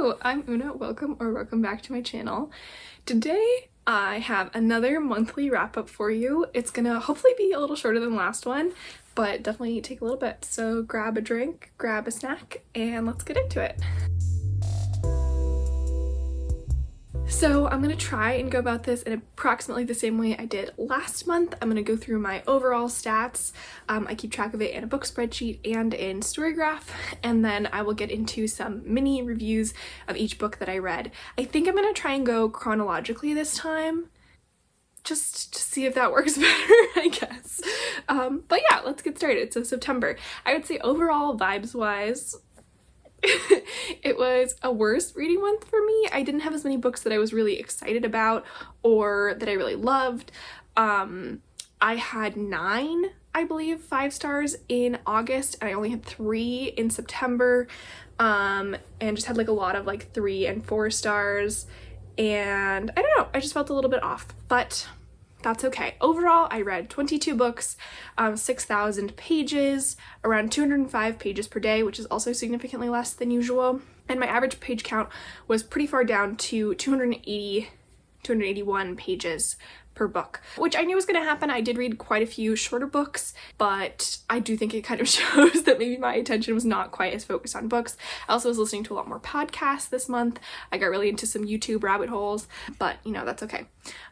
Hello, I'm Una. Welcome back to my channel. Today I have another monthly wrap-up for you. It's gonna hopefully be a little shorter than the last one, but definitely take a little bit. So grab a drink, grab a snack, and let's get into it. So I'm going to try and go about this in approximately the same way I did last month. I'm going to go through my overall stats. I keep track of it in a book spreadsheet and in Storygraph, and then I will get into some mini reviews of each book that I read. I think I'm going to try and go chronologically this time, just to see if that works better, I guess. But yeah, let's get started. So September, I would say overall vibes-wise, it was a worse reading month for me. I didn't have as many books that I was really excited about or that I really loved. I had 9, I believe, 5 stars in August, and I only had 3 in September, and just had like a lot of like 3 and 4 stars, and I don't know, I just felt a little bit off, but that's okay. Overall, I read 22 books, 6,000 pages, around 205 pages per day, which is also significantly less than usual. And my average page count was pretty far down to 281 pages per book, which I knew was going to happen. I did read quite a few shorter books, but I do think it kind of shows that maybe my attention was not quite as focused on books. I also was listening to a lot more podcasts this month. I got really into some YouTube rabbit holes, but you know, that's okay.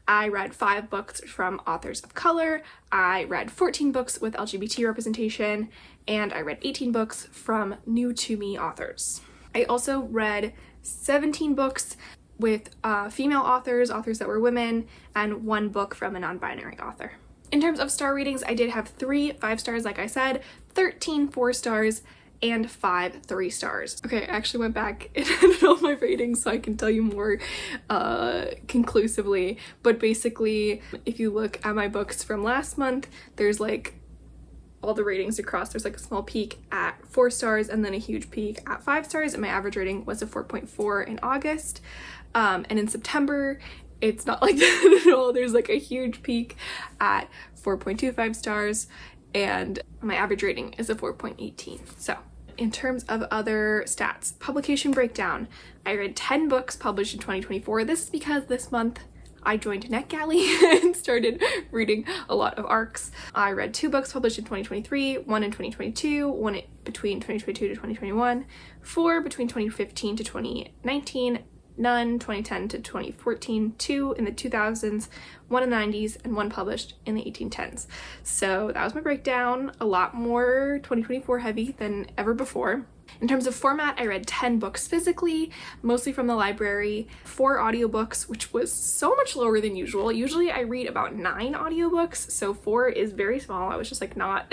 I read 5 books from authors of color. I read 14 books with LGBT representation, and I read 18 books from new to me authors. I also read 17 books with female authors that were women, and 1 book from a non-binary author. In terms of star ratings, I did have 3 5 stars, like I said, 13 4 stars, and 5 3 stars. Okay, I actually went back and added all my ratings so I can tell you more conclusively, but basically, if you look at my books from last month, there's like all the ratings across. There's like a small peak at 4 stars and then a huge peak at 5 stars, and my average rating was a 4.4 in August. And in September, it's not like that at all. There's like a huge peak at 4.25 stars, and my average rating is a 4.18. So in terms of other stats, publication breakdown, I read 10 books published in 2024. This is because this month I joined NetGalley and started reading a lot of ARCs. I read 2 books published in 2023, 1 in 2022, 1 between 2022 to 2021, 4 between 2015 to 2019, none 2010 to 2014, 2 in the 2000s, 1 in the 90s, and 1 published in the 1810s. So that was my breakdown, a lot more 2024 heavy than ever before. In terms of format, I read 10 books physically, mostly from the library, 4 audiobooks, which was so much lower than usual. Usually I read about 9 audiobooks, so 4 is very small. I was just like not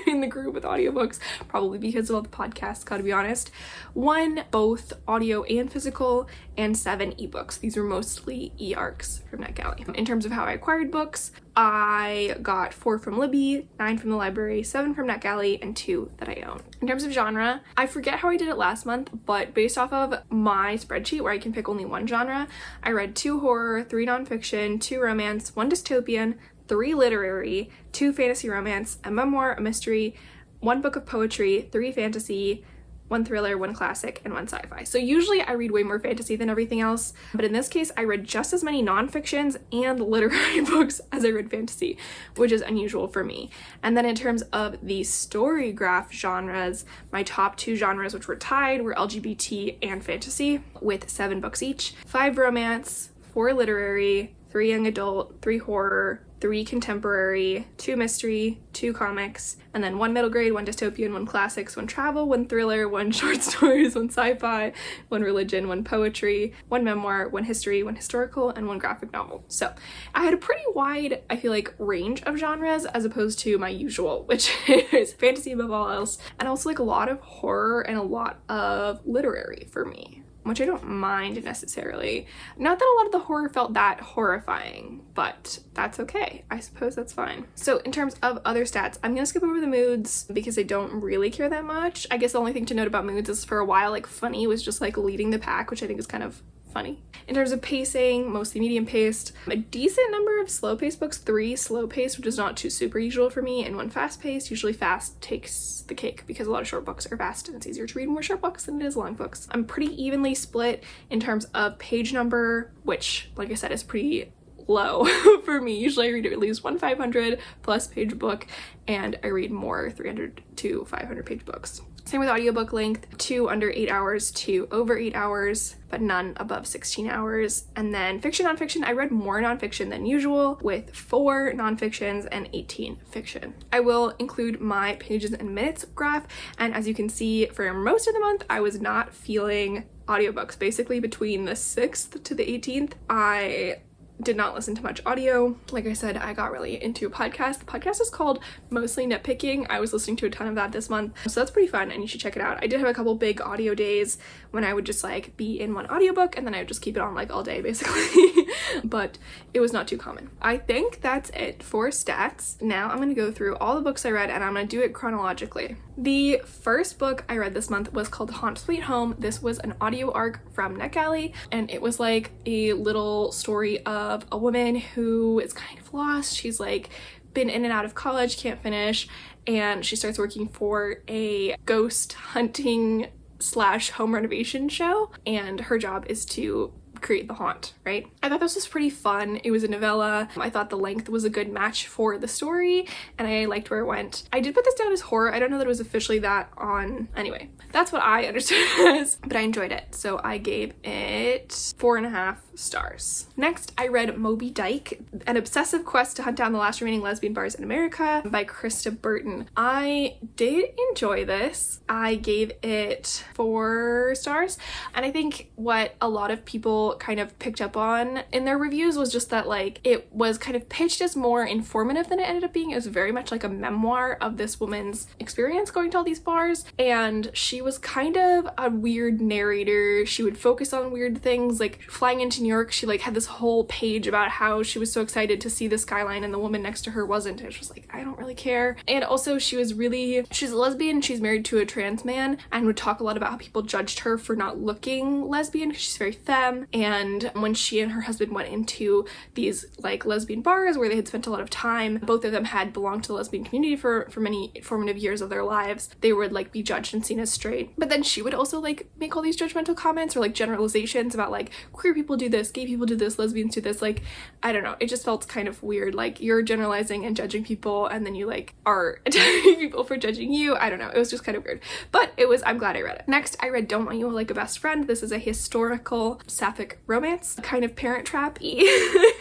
in the group with audiobooks, probably because of all the podcasts, gotta be honest. 1 both audio and physical, and 7 ebooks. These were mostly e-arcs from NetGalley. In terms of how I acquired books, I got 4 from Libby, 9 from the library, 7 from NetGalley, and 2 that I own. In terms of genre, I forget how I did it last month, but based off of my spreadsheet where I can pick only 1 genre, I read 2 horror, 3 nonfiction, 2 romance, 1 dystopian, 3 literary, 2 fantasy romance, a memoir, a mystery, 1 book of poetry, 3 fantasy, 1 thriller, 1 classic, and 1 sci-fi. So usually I read way more fantasy than everything else, but in this case I read just as many nonfictions and literary books as I read fantasy, which is unusual for me. And then in terms of the Storygraph genres, my top 2 genres, which were tied, were LGBT and fantasy, with 7 books each. 5 romance, 4 literary, 3 young adult, 3 horror, 3 contemporary, 2 mystery, 2 comics, and then 1 middle grade, 1 dystopian, 1 classics, 1 travel, 1 thriller, 1 short stories, 1 sci-fi, 1 religion, 1 poetry, 1 memoir, 1 history, 1 historical, and 1 graphic novel. So I had a pretty wide, I feel like, range of genres as opposed to my usual, which is fantasy above all else, and also like a lot of horror and a lot of literary for me, which I don't mind necessarily. Not that a lot of the horror felt that horrifying, but that's okay. I suppose that's fine. So in terms of other stats, I'm gonna skip over the moods because I don't really care that much. I guess the only thing to note about moods is for a while, like Funny was just like leading the pack, which I think is kind of funny. In terms of pacing, mostly medium paced, a decent number of slow paced books, 3 slow paced, which is not too super usual for me, and 1 fast paced. Usually fast takes the cake because a lot of short books are fast and it's easier to read more short books than it is long books. I'm pretty evenly split in terms of page number, which, like I said, is pretty low for me. Usually I read at least 1 500 plus page book, and I read more 300 to 500 page books. Same with audiobook length, 2 under 8 hours to over 8 hours, but none above 16 hours. And then fiction, nonfiction, I read more nonfiction than usual, with 4 nonfictions and 18 fiction. I will include my pages and minutes graph, and as you can see, for most of the month, I was not feeling audiobooks. Basically between the 6th to the 18th, I did not listen to much audio. Like I said, I got really into a podcast. The podcast is called Mostly Nitpicking. I was listening to a ton of that this month, so that's pretty fun and you should check it out. I did have a couple big audio days when I would just like be in one audiobook and then I would just keep it on like all day basically, but it was not too common. I think that's it for stats. Now I'm gonna go through all the books I read and I'm gonna do it chronologically. The first book I read this month was called Haunt Sweet Home. This was an audio arc from NetGalley, and it was like a little story of a woman who is kind of lost. She's like been in and out of college, can't finish, and she starts working for a ghost hunting / home renovation show, and her job is to create the haunt, right? I thought this was pretty fun. It was a novella. I thought the length was a good match for the story, and I liked where it went. I did put this down as horror. I don't know that it was officially that on... Anyway, that's what I understood it as, but I enjoyed it, so I gave it 4.5 stars. Next, I read Moby Dyke, An Obsessive Quest to Hunt Down the Last Remaining Lesbian Bars in America by Krista Burton. I did enjoy this. I gave it 4 stars, and I think what a lot of people kind of picked up on in their reviews was just that like it was kind of pitched as more informative than it ended up being. It was very much like a memoir of this woman's experience going to all these bars, and she was kind of a weird narrator. She would focus on weird things, like flying into New York, she like had this whole page about how she was so excited to see the skyline and the woman next to her wasn't. It was just like, I don't really care. And also she's a lesbian, she's married to a trans man, and would talk a lot about how people judged her for not looking lesbian because she's very femme. And when she and her husband went into these like lesbian bars where they had spent a lot of time, both of them had belonged to the lesbian community for many formative years of their lives, they would like be judged and seen as straight. But then she would also like make all these judgmental comments or like generalizations about like queer people do this, gay people do this, lesbians do this. Like, I don't know, it just felt kind of weird. Like you're generalizing and judging people and then you like are attacking people for judging you. I don't know, it was just kind of weird, but I'm glad I read it. Next, I read Don't Want You Like a Best Friend. This is a historical sapphic romance, kind of Parent Trap-y.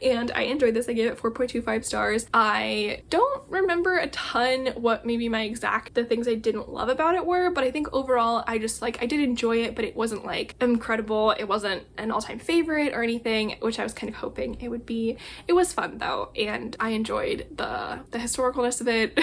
And I enjoyed this. I gave it 4.25 stars. I don't remember a ton what maybe the things I didn't love about it were, but I think overall I just like, I did enjoy it, but it wasn't like incredible. It wasn't an all-time favorite or anything, which I was kind of hoping it would be. It was fun though, and I enjoyed the historicalness of it,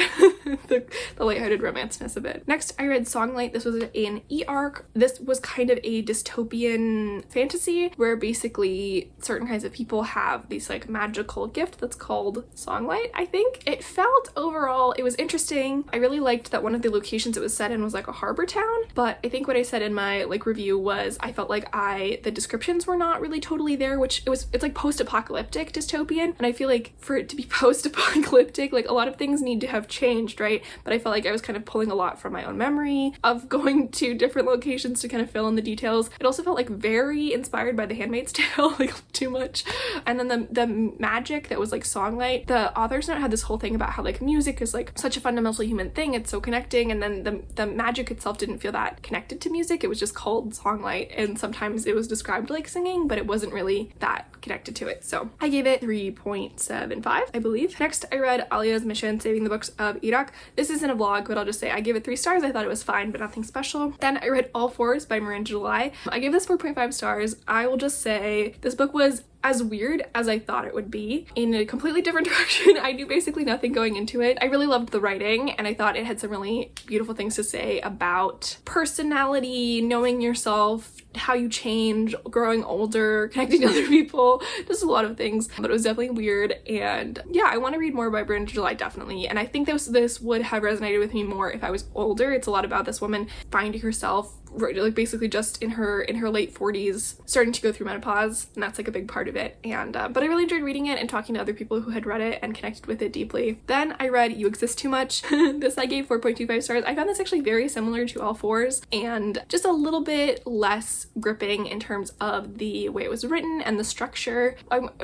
the lighthearted romanceness of it. Next, I read Songlight. This was an e-arc. This was kind of a dystopian fantasy where basically certain kinds of people have these like magical gift that's called Songlight, I think. It felt overall, it was interesting. I really liked that one of the locations it was set in was like a harbor town, but I think what I said in my like review was I felt like the descriptions were not really totally there, which it's like post-apocalyptic dystopian, and I feel like for it to be post-apocalyptic, like a lot of things need to have changed, right? But I felt like I was kind of pulling a lot from my own memory of going to different locations to kind of fill in the details. It also felt like very inspired by The Handmaid's Tale, like too much. And then the magic that was like Songlight, the author's note had this whole thing about how like music is like such a fundamental human thing, it's so connecting, and then the magic itself didn't feel that connected to music. It was just called Songlight, and sometimes it was described like singing, but it wasn't really that connected to it. So I gave it 3.75, I believe. Next, I read Alia's Mission, Saving the Books of Iraq. This isn't a vlog, but I'll just say I gave it 3 stars. I thought it was fine, but nothing special. Then I read All Fours by Miranda July. I gave this 4.5 stars. I will just say this book was as weird as I thought it would be, in a completely different direction. I knew basically nothing going into it. I really loved the writing, and I thought it had some really beautiful things to say about personality, knowing yourself, how you change, growing older, connecting to other people, just a lot of things. But it was definitely weird, and yeah, I want to read more by Miranda July, definitely. And I think this would have resonated with me more if I was older. It's a lot about this woman finding herself like basically just in her late 40s, starting to go through menopause, and that's like a big part of it. And but I really enjoyed reading it and talking to other people who had read it and connected with it deeply. Then I read You Exist Too Much. This I gave 4.25 stars. I found this actually very similar to all fours and just a little bit less gripping in terms of the way it was written and the structure.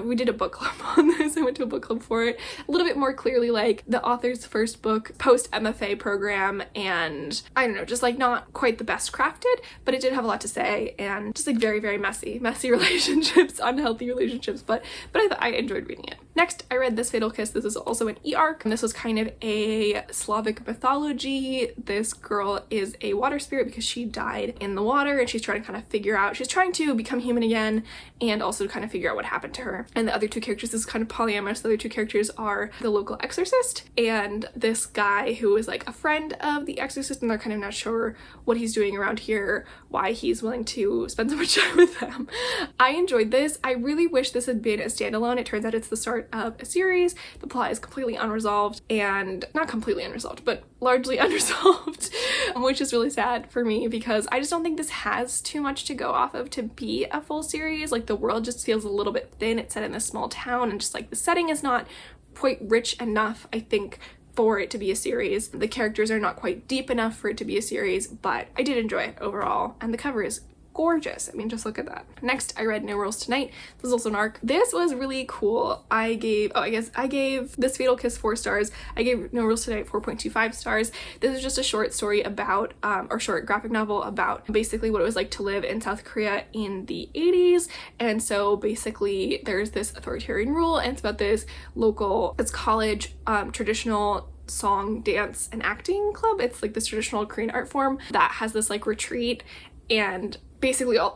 We did a book club on this. I went to a book club for it. A little bit more clearly like the author's first book post MFA program, and I don't know, just like not quite the best crafted, but it did have a lot to say, and just like very, very messy relationships, unhealthy relationships, but I enjoyed reading it. Next, I read This Fatal Kiss. This is also an e-arc, and this was kind of a Slavic mythology. This girl is a water spirit because she died in the water, and she's trying to kind of figure out, she's trying to become human again, and also kind of figure out what happened to her. And the other two characters, this is kind of polyamorous. The other two characters are the local exorcist and this guy who is like a friend of the exorcist, and they're kind of not sure what he's doing around here, why he's willing to spend so much time with them. I enjoyed this. I really wish this had been a standalone. It turns out it's the start of a series. The plot is completely unresolved, and not completely unresolved, but largely unresolved, which is really sad for me because I just don't think this has too much to go off of to be a full series. Like the world just feels a little bit thin. It's set in this small town, and just like the setting is not quite rich enough, I think, for it to be a series. The characters are not quite deep enough for it to be a series, but I did enjoy it overall, and the cover is gorgeous. I mean, just look at that. Next, I read No Rules Tonight. This is also an arc. This was really cool. I gave This Fatal Kiss 4 stars. I gave No Rules Tonight 4.25 stars. This is just a short story about, or short graphic novel about basically what it was like to live in South Korea in the 80s. And so basically there's this authoritarian rule, and it's about this college traditional song, dance, and acting club. It's like this traditional Korean art form that has this like retreat, and basically all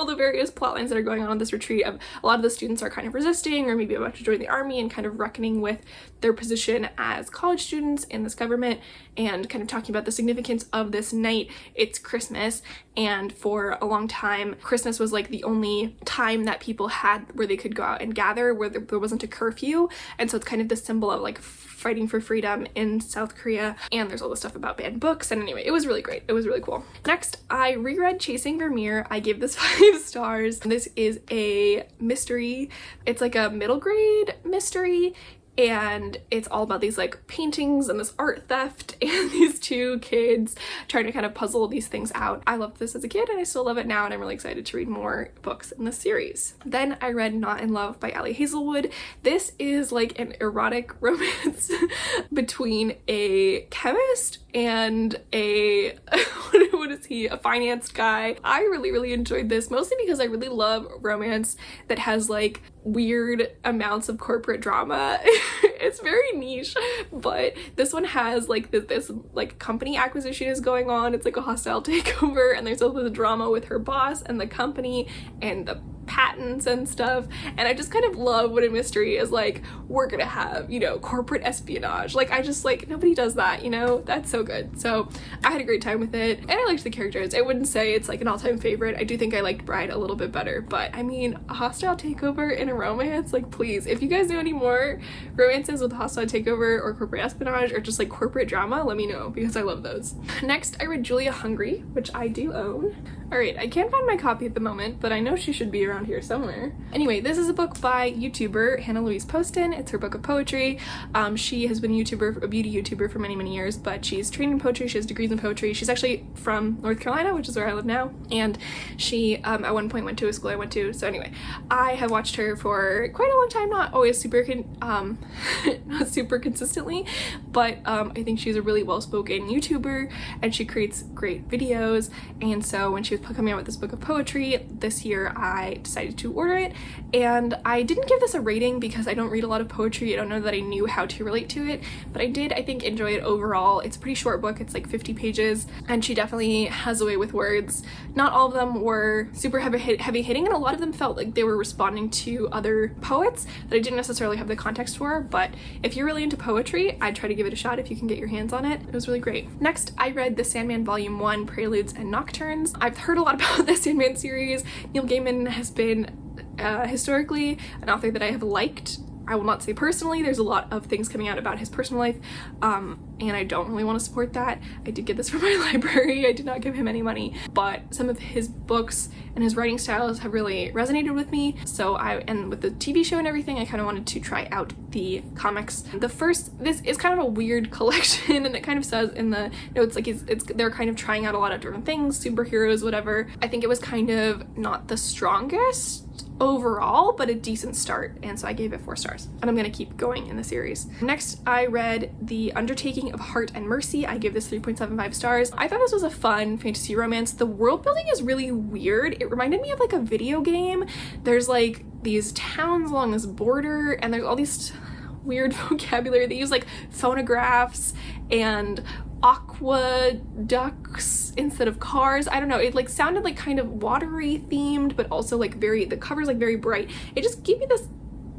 the various plot lines that are going on this retreat. A lot of the students are kind of resisting or maybe about to join the army and kind of reckoning with their position as college students in this government, and kind of talking about the significance of this night. It's Christmas, and for a long time Christmas was like the only time that people had where they could go out and gather, where there wasn't a curfew, and so it's kind of the symbol of like fighting for freedom in South Korea. And there's all this stuff about banned books, and anyway, it was really great. It was really cool. Next, I reread Chasing Vermeer. I gave this 5 stars. This is a mystery. It's like a middle grade mystery, and it's all about these like paintings and this art theft and these two kids trying to kind of puzzle these things out. I loved this as a kid, and I still love it now, and I'm really excited to read more books in this series. Then I read Not in Love by Alia Hazelwood. This is like an erotic romance between a chemist and a what is he, a finance guy. I really enjoyed this, mostly because I really love romance that has like weird amounts of corporate drama. It's very niche, but this one has like this like company acquisition is going on. It's like a hostile takeover, and there's all the drama with her boss and the company and the patents and stuff. And I just kind of love when a mystery is like, we're gonna have, you know, corporate espionage. Like, I just like, nobody does that, you know? That's so good. So I had a great time with it, and I liked the characters. I wouldn't say it's like an all-time favorite. I do think I liked Bride a little bit better, but I mean, a hostile takeover in a romance, like, please, if you guys do any more romances with hostile takeover or corporate espionage or just like corporate drama, let me know, because I love those. Next, I read Julia Hungry, which I do own. All right, I can't find my copy at the moment, but I know she should be around here somewhere. Anyway, this is a book by YouTuber Hannah Louise Poston. It's her book of poetry. She has been a beauty YouTuber for many years, but she's trained in poetry. She has degrees in poetry. She's actually from North Carolina, which is where I live now, and she at one point went to a school I went to. So anyway, I have watched her for quite a long time, not always not super consistently, but I think she's a really well-spoken YouTuber, and she creates great videos. And so when she was coming out with this book of poetry this year, I decided to order it, and I didn't give this a rating because I don't read a lot of poetry. I don't know that I knew how to relate to it, but I did, I think, enjoy it overall. It's a pretty short book. It's like 50 pages, and she definitely has a way with words. Not all of them were super heavy hitting, and a lot of them felt like they were responding to other poets that I didn't necessarily have the context for, but if you're really into poetry, I'd try to give it a shot if you can get your hands on it. It was really great. Next, I read The Sandman Volume 1, Preludes and Nocturnes. I've heard a lot about the Sandman series. Neil Gaiman has been historically an author that I have liked. I will not say personally, there's a lot of things coming out about his personal life, and I don't really want to support that. I did get this from my library. I did not give him any money, but some of his books and his writing styles have really resonated with me. So and with the TV show and everything, I kind of wanted to try out the comics. This is kind of a weird collection, and it kind of says in the notes, like they're kind of trying out a lot of different things, superheroes, whatever. I think it was kind of not the strongest overall, but a decent start, and so I gave it 4 stars, and I'm gonna keep going in the series. Next, I read The Undertaking of Heart and Mercy. I gave this 3.75 stars. I thought this was a fun fantasy romance. The world building is really weird. It reminded me of like a video game. There's like these towns along this border, and there's all these weird vocabulary. They use like phonographs and aqueducts instead of cars. I don't know, it like sounded like kind of watery themed, but also like the cover's like very bright. It just gave me this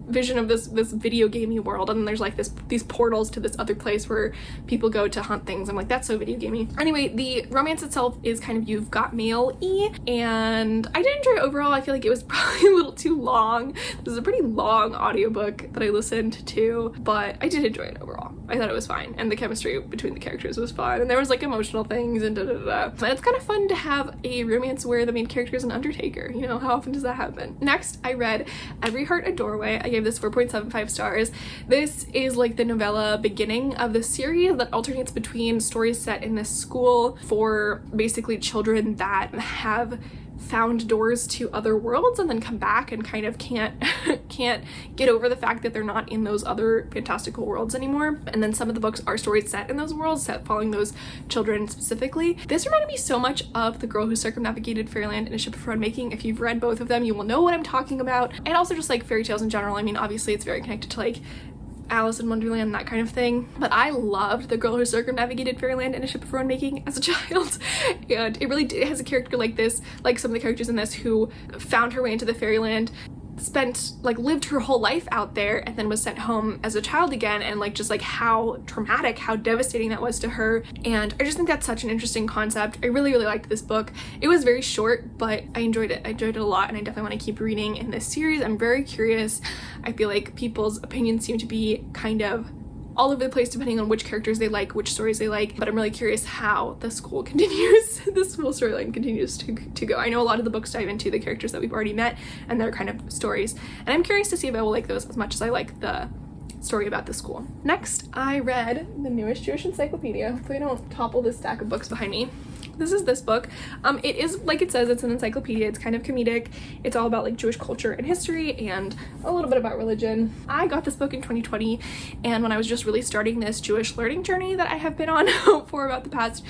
vision of this video gamey world, and then there's like these portals to this other place where people go to hunt things. I'm like, that's so video gamey. Anyway, the romance itself is kind of You've Got Mail-y, and I did enjoy it overall. I feel like it was probably a little too long. This is a pretty long audiobook that I listened to, but I did enjoy it overall. I thought it was fine, and the chemistry between the characters was fun, and there was like emotional things and da-da-da-da. But it's kind of fun to have a romance where the main character is an undertaker. You know, how often does that happen? Next, I read Every Heart a Doorway. I gave this 4.75 stars. This is like the novella beginning of the series that alternates between stories set in this school for basically children that have found doors to other worlds and then come back and kind of can't get over the fact that they're not in those other fantastical worlds anymore. And then some of the books are stories set in those worlds, set following those children specifically. This reminded me so much of The Girl Who Circumnavigated Fairyland and A Ship of Her Own Making. If you've read both of them, you will know what I'm talking about. And also just like fairy tales in general. I mean, obviously it's very connected to like Alice in Wonderland, that kind of thing. But I loved The Girl Who Circumnavigated Fairyland and A Ship of Her Own Making as a child. And it really has a character like this, like some of the characters in this, who found her way into the fairyland, lived her whole life out there, and then was sent home as a child again, and like just like how traumatic, how devastating that was to her. And I just think that's such an interesting concept. I really liked this book. It was very short, but I enjoyed it. I enjoyed it a lot, and I definitely want to keep reading in this series. I'm very curious. I feel like people's opinions seem to be kind of all over the place depending on which characters they like, which stories they like, but I'm really curious how the school storyline continues to go. I know a lot of the books dive into the characters that we've already met and their kind of stories, and I'm curious to see if I will like those as much as I like the story about the school. Next, I read the newest Jewish encyclopedia. Hopefully I don't topple this stack of books behind me. This is this book. It is, like it says, it's an encyclopedia. It's kind of comedic. It's all about like Jewish culture and history and a little bit about religion. I got this book in 2020, and when I was just really starting this Jewish learning journey that I have been on for about the past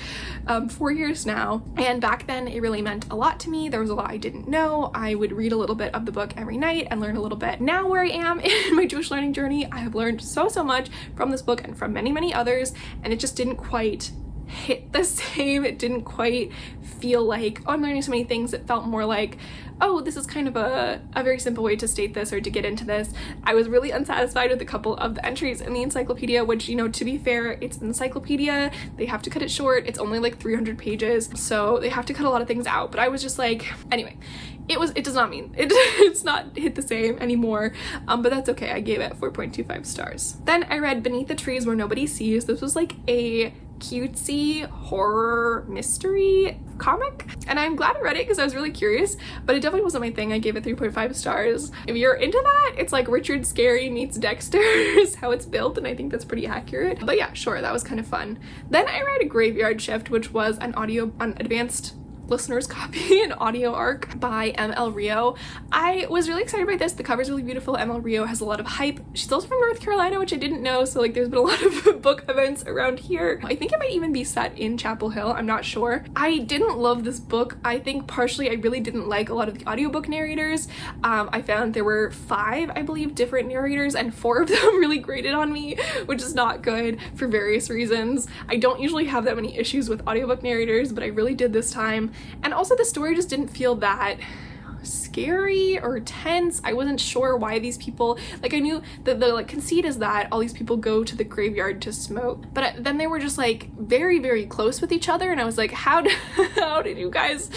4 years now. And back then it really meant a lot to me. There was a lot I didn't know. I would read a little bit of the book every night and learn a little bit. Now where I am in my Jewish learning journey, I have learned so much from this book and from many others, and it just didn't quite hit the same. It didn't quite feel like, oh, I'm learning so many things. It felt more like, oh, this is kind of a very simple way to state this or to get into this. I was really unsatisfied with a couple of the entries in the encyclopedia, which, you know, to be fair, it's an encyclopedia. They have to cut it short. It's only like 300 pages, so they have to cut a lot of things out. But I was just like, anyway, it does not mean it's not hit the same anymore, but that's okay. I gave it 4.25 stars. Then I read Beneath the Trees Where Nobody Sees. This was like a cutesy horror mystery comic, and I'm glad I read it because I was really curious, but it definitely wasn't my thing. I gave it 3.5 stars. If you're into that, it's like Richard Scarry meets Dexter is how it's built, and I think that's pretty accurate. But yeah, sure, that was kind of fun. Then I read Graveyard Shift, which was an advanced listener's copy, an audio arc by ML Rio. I was really excited by this. The cover's really beautiful. ML Rio has a lot of hype. She's also from North Carolina, which I didn't know, so like there's been a lot of book events around here. I think it might even be set in Chapel Hill. I'm not sure. I didn't love this book. I think partially I really didn't like a lot of the audiobook narrators. I found there were 5, I believe, different narrators, and 4 of them really grated on me, which is not good for various reasons. I don't usually have that many issues with audiobook narrators, but I really did this time. And also the story just didn't feel that scary or tense. I wasn't sure why these people, like, I knew that the like conceit is that all these people go to the graveyard to smoke, but then they were just like very, very close with each other, and I was like, how did you guys,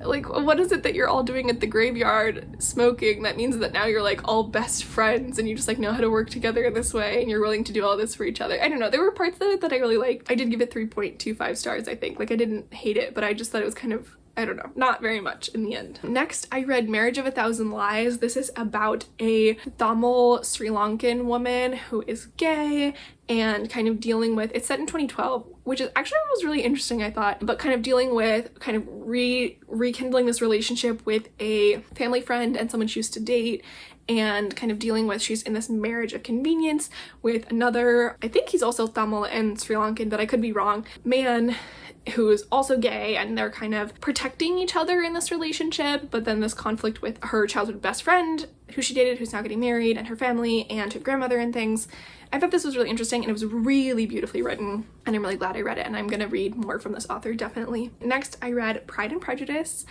like, what is it that you're all doing at the graveyard smoking that means that now you're like all best friends and you just like know how to work together in this way and you're willing to do all this for each other? I don't know, there were parts of it that I really liked. I did give it 3.25 stars, I think. Like, I didn't hate it, but I just thought it was kind of, I don't know, not very much in the end. Next, I read Marriage of a Thousand Lies. This is about a Tamil Sri Lankan woman who is gay and kind of dealing with, it's set in 2012, which is actually was really interesting, I thought, but kind of dealing with kind of rekindling this relationship with a family friend and someone she used to date, and kind of dealing with, she's in this marriage of convenience with another, I think he's also Tamil and Sri Lankan, but I could be wrong, man who is also gay, and they're kind of protecting each other in this relationship, but then this conflict with her childhood best friend who she dated, who's now getting married, and her family and her grandmother and things. I thought this was really interesting, and it was really beautifully written, and I'm really glad I read it, and I'm gonna read more from this author, definitely. Next, I read Pride and Prejudice.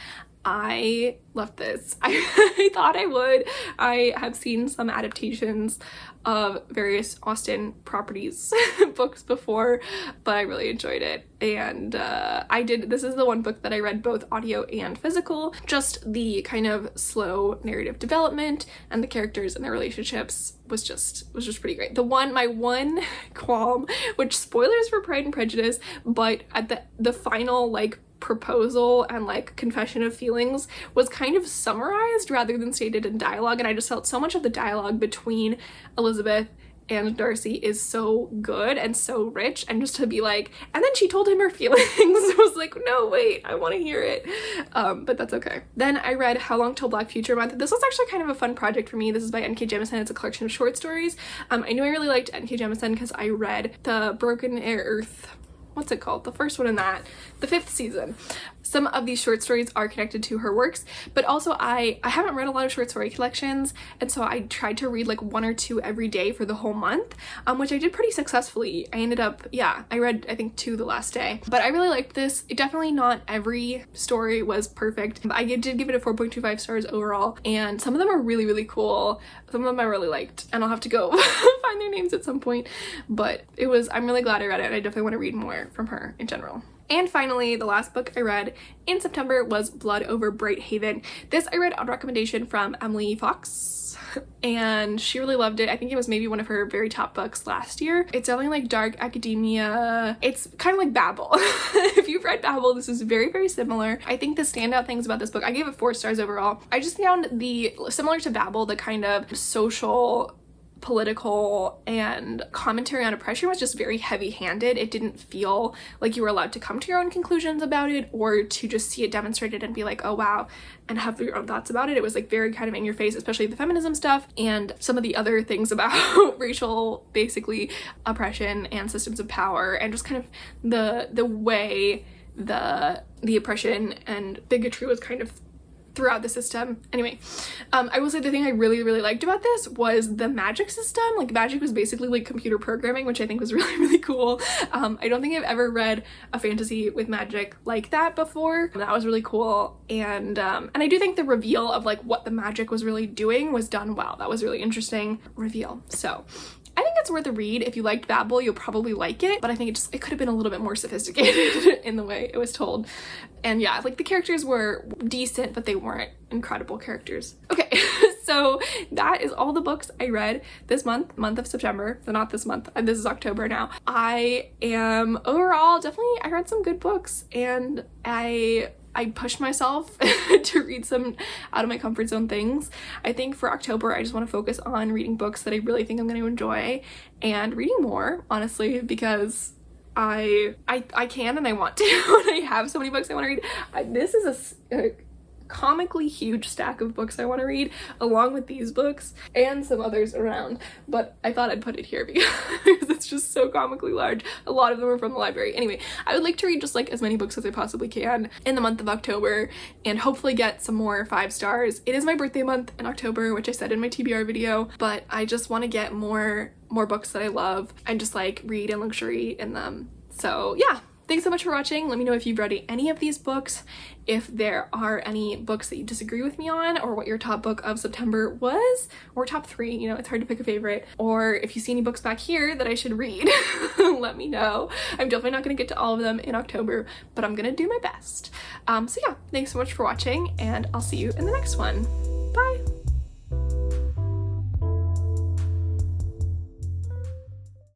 I loved this. I thought I would. I have seen some adaptations of various Austen properties books before, but I really enjoyed it. And this is the one book that I read both audio and physical. Just the kind of slow narrative development and the characters and their relationships was just pretty great. My one qualm, which spoilers for Pride and Prejudice, but at the final like proposal and like confession of feelings was kind of summarized rather than stated in dialogue, and I just felt so much of the dialogue between Elizabeth and Darcy is so good and so rich, and just to be like, and then she told him her feelings, I was like, no, wait, I want to hear it. But that's okay. Then I read How Long Till Black Future Month. This was actually kind of a fun project for me. This is by N.K. Jemisin. It's a collection of short stories. I knew I really liked N.K. Jemisin because I read the Broken Earth, what's it called? The first one in that, the 5th season. Some of these short stories are connected to her works, but also I haven't read a lot of short story collections, and so I tried to read like 1 or 2 every day for the whole month, which I did pretty successfully. I ended up, I read I think 2 the last day, but I really liked this. Definitely not every story was perfect, but I did give it a 4.25 stars overall, and some of them are really, really cool. Some of them I really liked, and I'll have to go find their names at some point, but I'm really glad I read it, and I definitely want to read more from her in general. And finally, the last book I read in September was Blood Over Bright Haven. This I read on recommendation from Emily Fox, and she really loved it. I think it was maybe one of her very top books last year. It's definitely like dark academia. It's kind of like Babel. If you've read Babel, this is very, very similar. I think the standout things about this book, I gave it 4 stars overall. I just found similar to Babel, the kind of social, political, and commentary on oppression was just very heavy-handed. It didn't feel like you were allowed to come to your own conclusions about it or to just see it demonstrated and be like, oh wow, and have your own thoughts about it. It was like very kind of in your face, especially the feminism stuff and some of the other things about racial, basically, oppression and systems of power, and just kind of the way the oppression and bigotry was kind of throughout the system. Anyway, I will say the thing I really, really liked about this was the magic system. Like, magic was basically like computer programming, which I think was really, really cool. I don't think I've ever read a fantasy with magic like that before. That was really cool. And I do think the reveal of like what the magic was really doing was done well. That was really interesting reveal. So I think it's worth a read. If you liked Babel, you'll probably like it, but I think it could have been a little bit more sophisticated in the way it was told. And yeah, like the characters were decent, but they weren't incredible characters. Okay, so that is all the books I read this month of September. So not this month, this is October now. I am overall I read some good books, and I pushed myself to read some out of my comfort zone things. I think for October, I just want to focus on reading books that I really think I'm going to enjoy and reading more, honestly, because I can and I want to. And I have so many books I want to read. This is a comically huge stack of books I want to read, along with these books and some others around, but I thought I'd put it here because it's just so comically large. A lot of them are from the library. Anyway, I would like to read just like as many books as I possibly can in the month of October, and hopefully get some more 5 stars. It is my birthday month in October, which I said in my TBR video, but I just want to get more books that I love and just like read in luxury in them. So yeah, thanks so much for watching. Let me know if you've read any of these books, if there are any books that you disagree with me on, or what your top book of September was, or top 3, you know, it's hard to pick a favorite, or if you see any books back here that I should read, let me know. I'm definitely not gonna get to all of them in October, but I'm gonna do my best. So yeah, thanks so much for watching, and I'll see you in the next one.